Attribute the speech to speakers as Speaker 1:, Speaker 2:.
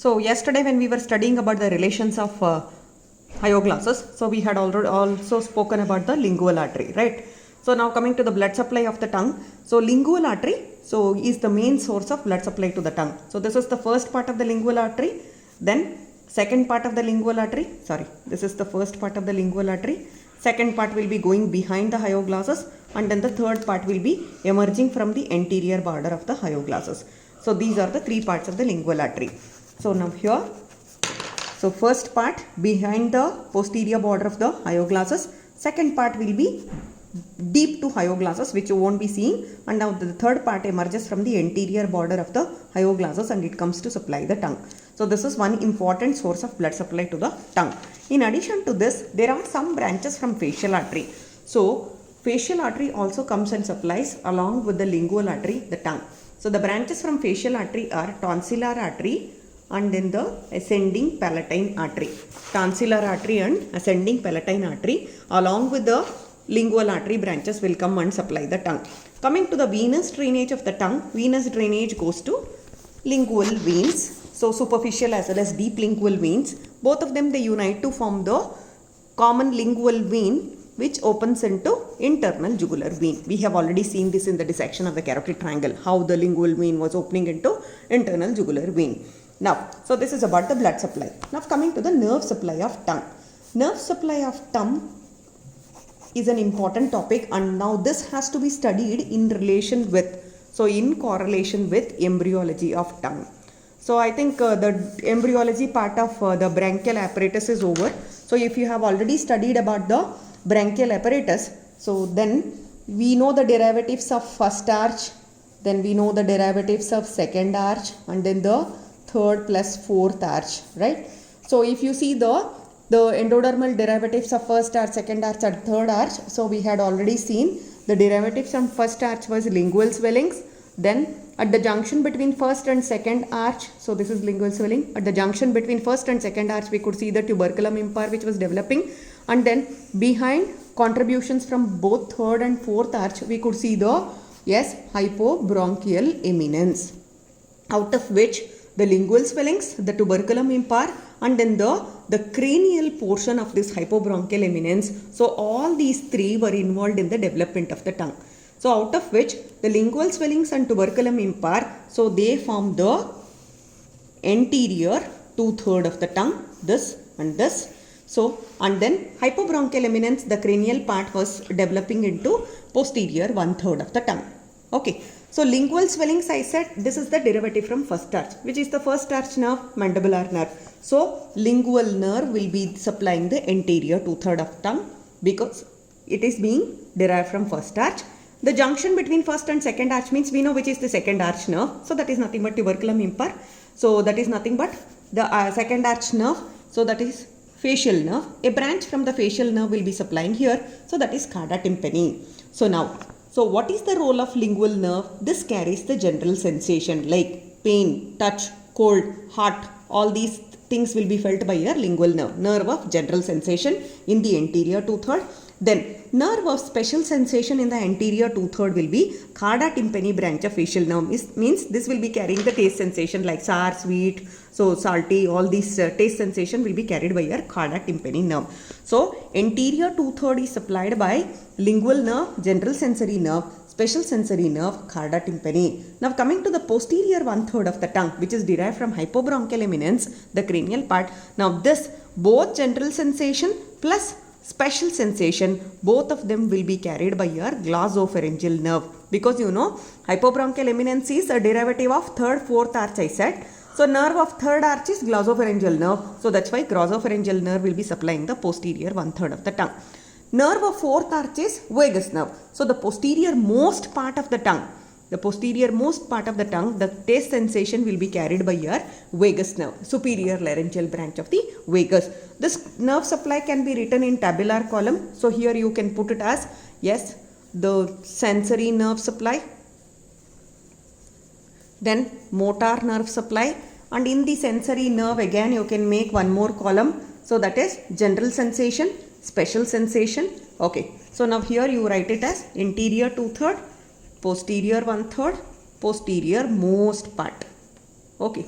Speaker 1: So yesterday when we were studying about the relations of hyoglossus, so we had already also spoken about the lingual artery, right? So now coming to the blood supply of the tongue. So lingual artery, so is the main source of blood supply to the tongue. So this is the first part of the lingual artery. Then second part of the lingual artery, this is the first part of the lingual artery. Second part will be going behind the hyoglossus, and then the third part will be emerging from the anterior border of the hyoglossus. So these are the three parts of the lingual artery. So now here, so first part behind the posterior border of the hyoglossus, second part will be deep to hyoglossus, which you won't be seeing, and now the third part emerges from the anterior border of the hyoglossus and it comes to supply the tongue. So this is one important source of blood supply to the tongue. In addition to this, there are some branches from facial artery. So facial artery also comes and supplies along with the lingual artery the tongue. So the branches from facial artery are tonsillar artery and then the ascending palatine artery. Tonsillar artery and ascending palatine artery along with the lingual artery branches will come and supply the tongue. Coming to the venous drainage of the tongue, venous drainage goes to lingual veins. So superficial as well as deep lingual veins, both of them they unite to form the common lingual vein which opens into internal jugular vein. We have already seen this in the dissection of the carotid triangle, how the lingual vein was opening into internal jugular vein. Now, so this is about the blood supply. Now coming to the nerve supply of tongue. Nerve supply of tongue is an important topic, and now this has to be studied in relation with, so in correlation with embryology of tongue. So I think the embryology part of the branchial apparatus is over. So if you have already studied about the branchial apparatus, so then we know the derivatives of first arch, then we know the derivatives of second arch, and then the third plus fourth arch, right? So if you see the endodermal derivatives of first arch, second arch and third arch, so we had already seen the derivatives from first arch was lingual swellings. Then at the junction between first and second arch, so this is lingual swelling. At the junction between first and second arch, we could see the tuberculum impar which was developing, and then behind contributions from both third and fourth arch, we could see the hypobronchial eminence, out of which the lingual swellings, the tuberculum impar, and then the cranial portion of this hypobronchial eminence. So all these three were involved in the development of the tongue. So out of which the lingual swellings and tuberculum impar, so they form the anterior 2/3 of the tongue, this and this. So, and then hypobronchial eminence, the cranial part was developing into posterior 1/3 of the tongue. Okay. So lingual swellings, I said this is the derivative from first arch. Which is the first arch nerve? Mandibular nerve. So lingual nerve will be supplying the anterior 2/3 of tongue because it is being derived from first arch. The junction between first and second arch means we know which is the second arch nerve. So that is nothing but tuberculum impar. So that is nothing but the second arch nerve. So that is facial nerve. A branch from the facial nerve will be supplying here. So that is cauda tympani. So now, so what is the role of lingual nerve? This carries the general sensation like pain, touch, cold, hot. All these things will be felt by your lingual nerve. Nerve of general sensation in the anterior 2/3. Then nerve of special sensation in the anterior 2/3 will be cauda tympani branch of facial nerve. Means this will be carrying the taste sensation like sour, sweet, so salty, all these taste sensation will be carried by your cauda tympani nerve. So anterior 2/3 is supplied by lingual nerve, general sensory nerve, special sensory nerve, cauda tympani. Now coming to the posterior 1/3 of the tongue, which is derived from hypobronchial eminence, the cranial part. Now this both general sensation plus special sensation, both of them will be carried by your glossopharyngeal nerve, because you know hypobronchial eminence is a derivative of third, fourth arch, I said. So nerve of third arch is glossopharyngeal nerve. So that's why glossopharyngeal nerve will be supplying the posterior 1/3 of the tongue. Nerve of fourth arch is vagus nerve. So the posterior most part of the tongue, the taste sensation will be carried by your vagus nerve, superior laryngeal branch of the vagus. This nerve supply can be written in tabular column. So here you can put it as, the sensory nerve supply, then motor nerve supply, and in the sensory nerve again you can make one more column. So that is general sensation, special sensation. Okay. So now here you write it as anterior 2/3, posterior 1/3, posterior most part. Okay.